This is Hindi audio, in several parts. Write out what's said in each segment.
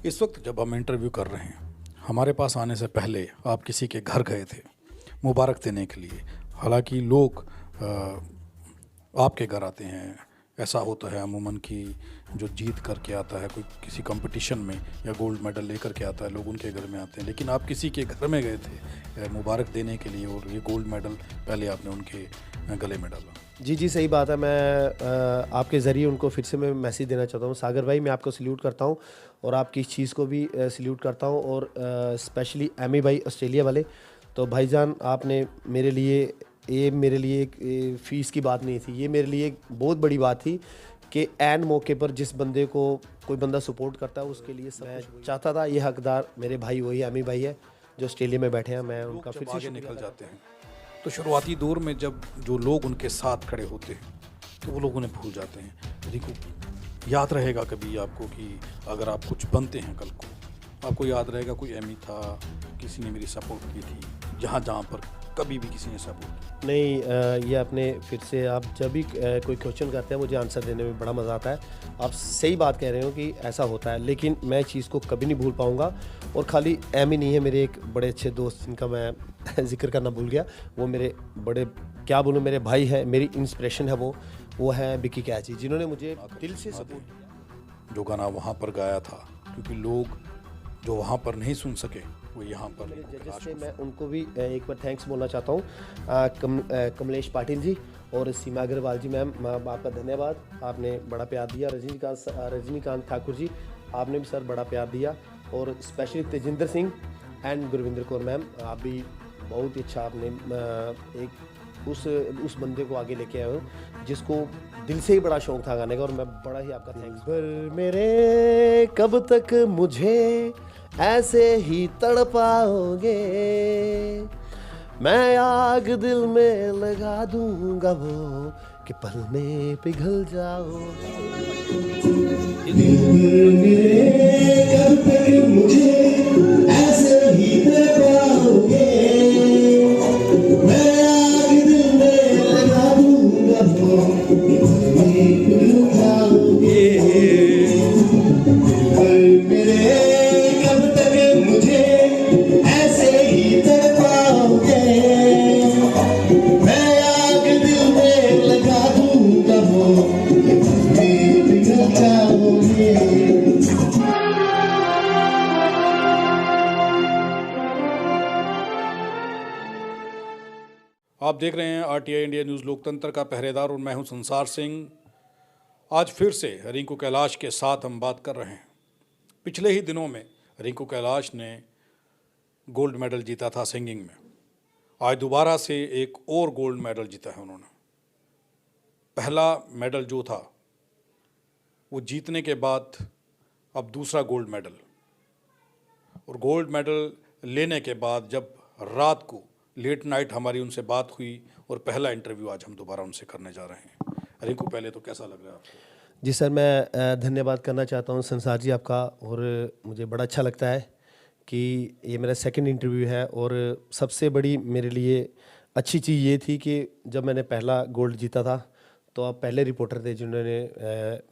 इस वक्त जब हम इंटरव्यू कर रहे हैं, हमारे पास आने से पहले आप किसी के घर गए थे मुबारक देने के लिए। हालांकि लोग आपके घर आते हैं, ऐसा होता है अमूमन कि जो जीत करके आता है कोई किसी कंपटीशन में या गोल्ड मेडल लेकर के आता है, लोग उनके घर में आते हैं। लेकिन आप किसी के घर में गए थे मुबारक देने के लिए और ये गोल्ड मेडल पहले आपने उनके गले में डाला। जी, जी, सही बात है। मैं आपके ज़रिए उनको फिर से मैं मैसेज देना चाहता हूँ। सागर भाई, मैं आपको सैल्यूट करता हूँ और आपकी इस चीज़ को भी सैल्यूट करता हूँ, और स्पेशली एमी भाई ऑस्ट्रेलिया वाले। तो भाईजान, आपने मेरे लिए एक फ़ीस की बात नहीं थी, ये मेरे लिए एक बहुत बड़ी बात थी कि ऐन मौके पर जिस बंदे को कोई बंदा सपोर्ट करता है उसके लिए सब मैं चाहता था। ये हकदार मेरे भाई वही एमी भाई है जो ऑस्ट्रेलिया में बैठे हैं। मैं उनका फिर से आगे निकल जाते हैं तो शुरुआती दौर में जब जो लोग उनके साथ खड़े होते हैं तो वो लोग उन्हें भूल जाते हैं। रिंकू, याद रहेगा कभी आपको कि अगर आप कुछ बनते हैं कल को, आपको याद रहेगा कोई एमी था, किसी ने मेरी सपोर्ट की थी, जहाँ जहाँ पर कभी भी किसी ने सपोर्ट की? नहीं, ये आपने फिर से, आप जब भी कोई क्वेश्चन करते हैं मुझे आंसर देने में बड़ा मज़ा आता है। आप सही बात कह रहे हो कि ऐसा होता है, लेकिन मैं चीज़ को कभी नहीं भूल पाऊँगा। और खाली एमी नहीं है, मेरे एक बड़े अच्छे दोस्त जिनका मैं जिक्र करना भूल गया, वो मेरे बड़े, क्या बोलूँ, मेरे भाई हैं, मेरी इंस्पिरेशन है वो है विक्की कैची, जिन्होंने मुझे दिल से सपोर्ट किया। जो गाना वहाँ पर गाया था, क्योंकि लोग जो वहाँ पर नहीं सुन सके वो यहाँ पर जजेस थे, मैं उनको भी एक बार थैंक्स बोलना चाहता हूँ। कमलेश पाटिल जी और सीमा अग्रवाल जी, मैम आपका धन्यवाद, आपने बड़ा प्यार दिया। रजनीकांत ठाकुर जी, आपने भी सर बड़ा प्यार दिया। और specially Tejinder Singh and Gurvinder Kaur ma'am, आप भी बहुत ही अच्छा, आपने एक उस बंदे को आगे लेके आए हो जिसको दिल से ही बड़ा शौक था गाने का, और मैं बड़ा ही आपका थैंक्स। पर मेरे कब तक मुझे ऐसे ही तड़पाओगे, मैं आग दिल में लगा दूंगा वो कि पल में पिघल जाओगे। कब तक मुझे ऐसे ही तड़पाओगे, मैं आग दिल में लगा दूंगा वो कि पल में पिघल जाओगे। आप देख रहे हैं आरटीआई इंडिया न्यूज़, लोकतंत्र का पहरेदार, और मैं हूं संसार सिंह। आज फिर से रिंकू कैलाश के साथ हम बात कर रहे हैं। पिछले ही दिनों में रिंकू कैलाश ने गोल्ड मेडल जीता था सिंगिंग में। आज दोबारा से एक और गोल्ड मेडल जीता है उन्होंने। पहला मेडल जो था वो जीतने के बाद अब दूसरा गोल्ड मेडल, और गोल्ड मेडल लेने के बाद जब रात को लेट नाइट हमारी उनसे बात हुई और पहला इंटरव्यू आज हम दोबारा उनसे करने जा रहे हैं। रिंकू, पहले तो कैसा लग रहा है आपको? जी सर, मैं धन्यवाद करना चाहता हूँ संसार जी आपका, और मुझे बड़ा अच्छा लगता है कि ये मेरा सेकंड इंटरव्यू है। और सबसे बड़ी मेरे लिए अच्छी चीज़ ये थी कि जब मैंने पहला गोल्ड जीता था तो आप पहले रिपोर्टर थे जिन्होंने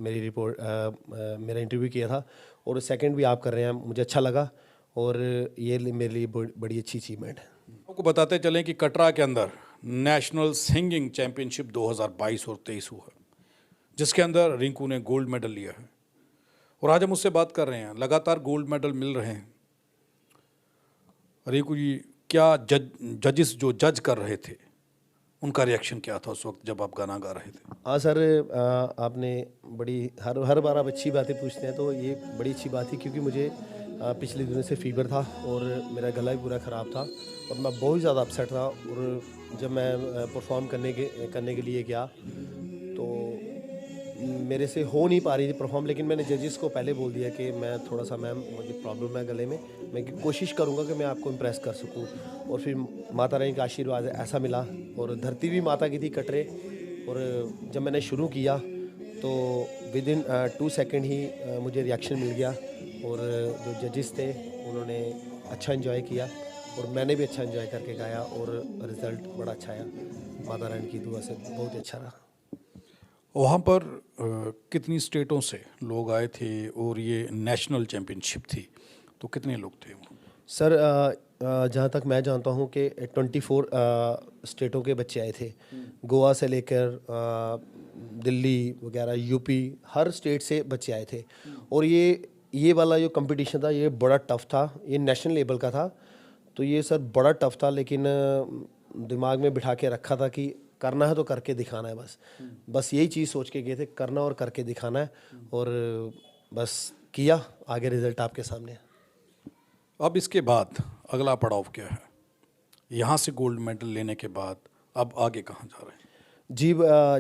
मेरा इंटरव्यू किया था, और सेकंड भी आप कर रहे हैं, मुझे अच्छा लगा, और ये मेरे लिए बड़ी अच्छी अचीवमेंट है। आपको बताते चलें कि कटरा के अंदर नेशनल सिंगिंग चैंपियनशिप 2022 और 23 हुआ, जिसके अंदर रिंकू ने गोल्ड मेडल लिया है। और आज हम उससे बात कर रहे हैं। लगातार गोल्ड मेडल मिल रहे हैं। रिंकू जी, क्या जजेस जो जज कर रहे थे उनका रिएक्शन क्या था उस वक्त जब आप गाना गा रहे थे? हाँ सर, आपने बड़ी हर बार आप अच्छी बातें पूछते हैं, तो ये बड़ी अच्छी बात थी, क्योंकि मुझे पिछले दिनों से फीवर था और मेरा गला भी पूरा ख़राब था और मैं बहुत ज़्यादा अपसेट था। और जब मैं परफॉर्म करने के लिए गया तो मेरे से हो नहीं पा रही थी परफॉर्म, लेकिन मैंने जजेस को पहले बोल दिया कि मैं थोड़ा सा, मैम मुझे प्रॉब्लम है गले में, मैं कोशिश करूँगा कि मैं आपको इम्प्रेस कर सकूँ। और फिर माता रानी का आशीर्वाद ऐसा मिला, और धरती भी माता की थी कटरे। और जब मैंने शुरू किया तो विद इन 2 सेकंड ही मुझे रिएक्शन मिल गया, और जो जजेस थे उन्होंने अच्छा इन्जॉय किया और मैंने भी अच्छा इन्जॉय करके गाया, और रिज़ल्ट बड़ा अच्छा आया। माता रानी की दुआ से बहुत अच्छा रहा। वहाँ पर कितनी स्टेटों से लोग आए थे और ये नेशनल चैम्पियनशिप थी, तो कितने लोग थे वहाँ? सर जहाँ तक मैं जानता हूँ कि 24 स्टेटों के बच्चे आए थे। गोवा से लेकर दिल्ली वगैरह, यूपी, हर स्टेट से बच्चे आए थे। और ये वाला जो कंपटीशन था ये बड़ा टफ था, ये नेशनल लेवल का था। तो ये सर बड़ा टफ था, लेकिन दिमाग में बिठा के रखा था कि करना है तो करके दिखाना है। बस यही चीज़ सोच के गए थे, करना और करके दिखाना है। और बस किया, आगे रिजल्ट आपके सामने है। अब इसके बाद अगला पड़ाव क्या है? यहाँ से गोल्ड मेडल लेने के बाद अब आगे कहाँ जा रहे हैं? जी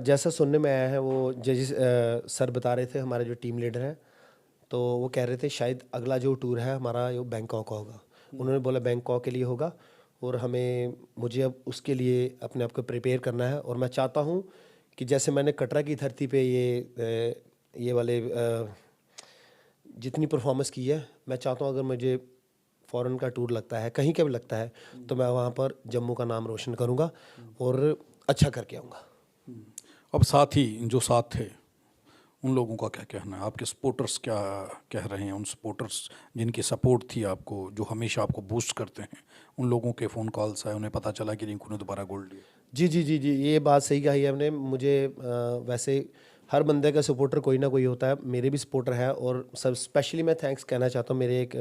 जैसा सुनने में आया है, वो जजेस सर बता रहे थे, हमारे जो टीम लीडर हैं, तो वो कह रहे थे शायद अगला जो टूर है हमारा वो बैंकॉक का होगा। उन्होंने बोला बैंकॉक के लिए होगा, और मुझे अब उसके लिए अपने आप को प्रिपेयर करना है। और मैं चाहता हूँ कि जैसे मैंने कटरा की धरती पे ये वाले जितनी परफॉर्मेंस की है, मैं चाहता हूँ अगर मुझे फ़ॉरेन का टूर लगता है, कहीं का भी लगता है, तो मैं वहाँ पर जम्मू का नाम रोशन करूँगा और अच्छा करके आऊँगा। अब साथ ही जो साथ थे उन लोगों का क्या कहना है? आपके सपोर्टर्स क्या कह रहे हैं? उन सपोर्टर्स जिनकी सपोर्ट थी आपको, जो हमेशा आपको बूस्ट करते हैं, उन लोगों के फ़ोन कॉल्स आए, उन्हें पता चला कि रिंकू ने दोबारा गोल्ड लिया? जी, जी, जी, जी, ये बात सही कही है आपने। मुझे वैसे हर बंदे का सपोर्टर कोई ना कोई होता है, मेरे भी सपोर्टर हैं। और सब स्पेशली मैं थैंक्स कहना चाहता हूँ, मेरे एक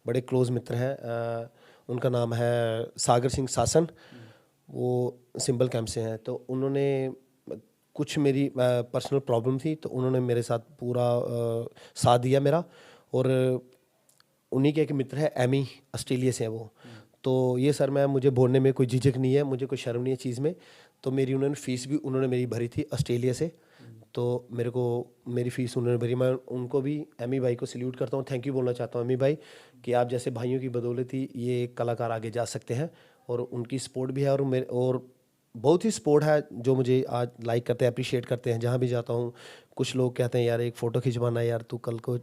बड़े क्लोज़ मित्र हैं, उनका नाम है सागर सिंह सासन। वो सिंबल कैंप से हैं, तो उन्होंने कुछ मेरी पर्सनल प्रॉब्लम थी, तो उन्होंने मेरे साथ पूरा साथ दिया मेरा। और उन्हीं के एक मित्र है एमी, ऑस्ट्रेलिया से है वो। तो ये सर मुझे बोलने में कोई झिझक नहीं है, मुझे कोई शर्म नहीं है चीज़ में। तो उन्होंने फ़ीस भी मेरी भरी थी ऑस्ट्रेलिया से। तो मेरी फ़ीस उन्होंने भरी। मैं उनको भी, एमी भाई को सैल्यूट करता हूँ, थैंक यू बोलना चाहता हूँ एमी भाई, कि आप जैसे भाइयों की बदौलत ही ये कलाकार आगे जा सकते हैं। और उनकी सपोर्ट भी है, और बहुत ही सपोर्ट है, जो मुझे आज लाइक करते हैं, अप्रिशिएट करते हैं। जहाँ भी जाता हूँ कुछ लोग कहते हैं यार एक फ़ोटो खिंचवाना है यार, तू कल को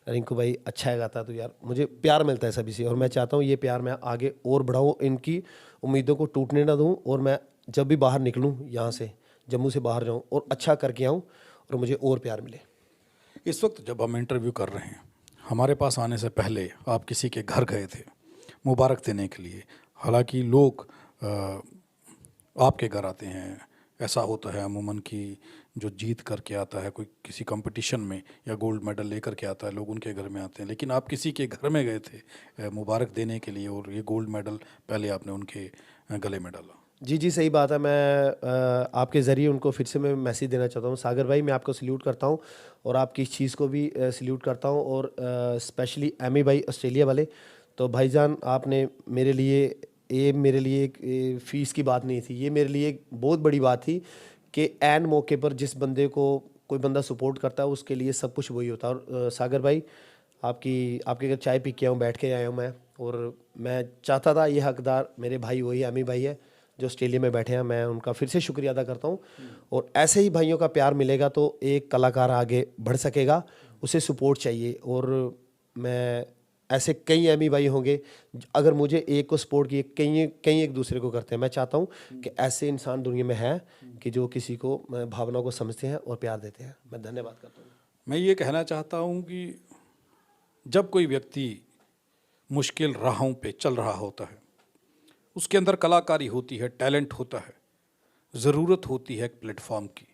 रिंकू भाई अच्छा है गाता, तो यार मुझे प्यार मिलता है सभी से। और मैं चाहता हूँ ये प्यार मैं आगे और बढ़ाऊँ, इनकी उम्मीदों को टूटने ना दूँ। और मैं जब भी बाहर निकलूँ यहाँ से, जम्मू से बाहर जाऊँ और अच्छा करके आऊँ, और मुझे और प्यार मिले। इस वक्त जब हम इंटरव्यू कर रहे हैं, हमारे पास आने से पहले आप किसी के घर गए थे मुबारक देने के लिए। हालांकि लोग आपके घर आते हैं, ऐसा होता है अमूमन कि जो जीत करके आता है कोई किसी कंपटीशन में या गोल्ड मेडल लेकर के आता है, लोग उनके घर में आते हैं, लेकिन आप किसी के घर में गए थे मुबारक देने के लिए, और ये गोल्ड मेडल पहले आपने उनके गले में डाला। जी, जी, सही बात है। मैं आपके ज़रिए उनको फिर से मैं मैसेज देना चाहता हूँ। सागर भाई, मैं आपको सैल्यूट करता हूँ, और आपकी इस चीज़ को भी सैल्यूट करता हूँ। और स्पेशली एमी भाई ऑस्ट्रेलिया वाले, तो भाईजान आपने मेरे लिए, ये मेरे लिए एक फ़ीस की बात नहीं थी, ये मेरे लिए एक बहुत बड़ी बात थी कि ऐन मौके पर जिस बंदे को कोई बंदा सपोर्ट करता है, उसके लिए सब कुछ वही होता है। और सागर भाई, आपके घर चाय पी के आया हूँ, बैठ के आया हूँ मैं। और मैं चाहता था, ये हकदार मेरे भाई वही एमी भाई है जो ऑस्ट्रेलिया में बैठे हैं। मैं उनका फिर से शुक्रिया अदा करता हूँ। और ऐसे ही भाइयों का प्यार मिलेगा तो एक कलाकार आगे बढ़ सकेगा, उसे सपोर्ट चाहिए। और मैं ऐसे कई एमी भाई होंगे, अगर मुझे एक को सपोर्ट किए, कई कई एक दूसरे को करते हैं। मैं चाहता हूँ कि ऐसे इंसान दुनिया में है कि जो किसी को भावनाओं को समझते हैं और प्यार देते हैं। मैं धन्यवाद करता हूँ। मैं ये कहना चाहता हूँ कि जब कोई व्यक्ति मुश्किल राहों पे चल रहा होता है, उसके अंदर कलाकारी होती है, टैलेंट होता है, ज़रूरत होती है एक प्लेटफॉर्म की,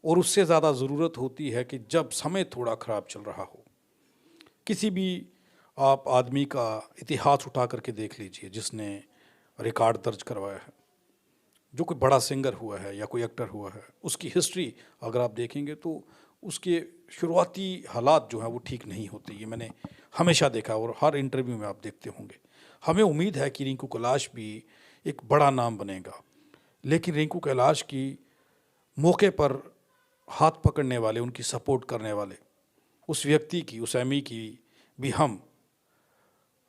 और उससे ज़्यादा ज़रूरत होती है कि जब समय थोड़ा ख़राब चल रहा हो। किसी भी आप आदमी का इतिहास उठा करके देख लीजिए जिसने रिकॉर्ड दर्ज करवाया है, जो कोई बड़ा सिंगर हुआ है या कोई एक्टर हुआ है, उसकी हिस्ट्री अगर आप देखेंगे तो उसके शुरुआती हालात जो हैं वो ठीक नहीं होते। ये मैंने हमेशा देखा, और हर इंटरव्यू में आप देखते होंगे। हमें उम्मीद है कि रिंकू कैलाश भी एक बड़ा नाम बनेगा, लेकिन रिंकू कैलाश की मौके पर हाथ पकड़ने वाले, उनकी सपोर्ट करने वाले उस व्यक्ति की, उस एमी की भी हम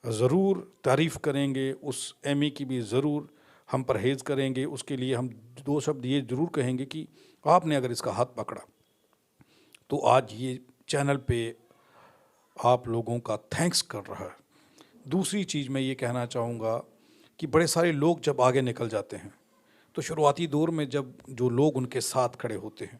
ज़रूर तारीफ़ करेंगे, उस एमी की भी ज़रूर हम परहेज़ करेंगे। उसके लिए हम दो शब्द ये ज़रूर कहेंगे कि आपने अगर इसका हाथ पकड़ा तो आज ये चैनल पे आप लोगों का थैंक्स कर रहा है। दूसरी चीज़ मैं ये कहना चाहूँगा कि बड़े सारे लोग जब आगे निकल जाते हैं तो शुरुआती दौर में जब जो लोग उनके साथ खड़े होते हैं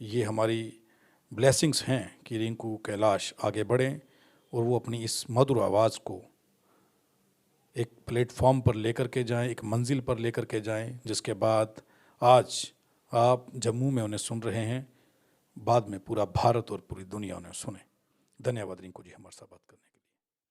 ये हमारी ब्लेसिंग्स हैं कि रिंकू कैलाश आगे बढ़ें और वो अपनी इस मधुर आवाज़ को एक प्लेटफॉर्म पर लेकर के जाएं, एक मंजिल पर लेकर के जाएं, जिसके बाद आज आप जम्मू में उन्हें सुन रहे हैं, बाद में पूरा भारत और पूरी दुनिया उन्हें सुने। धन्यवाद रिंकू जी हमारे साथ बात करने के लिए।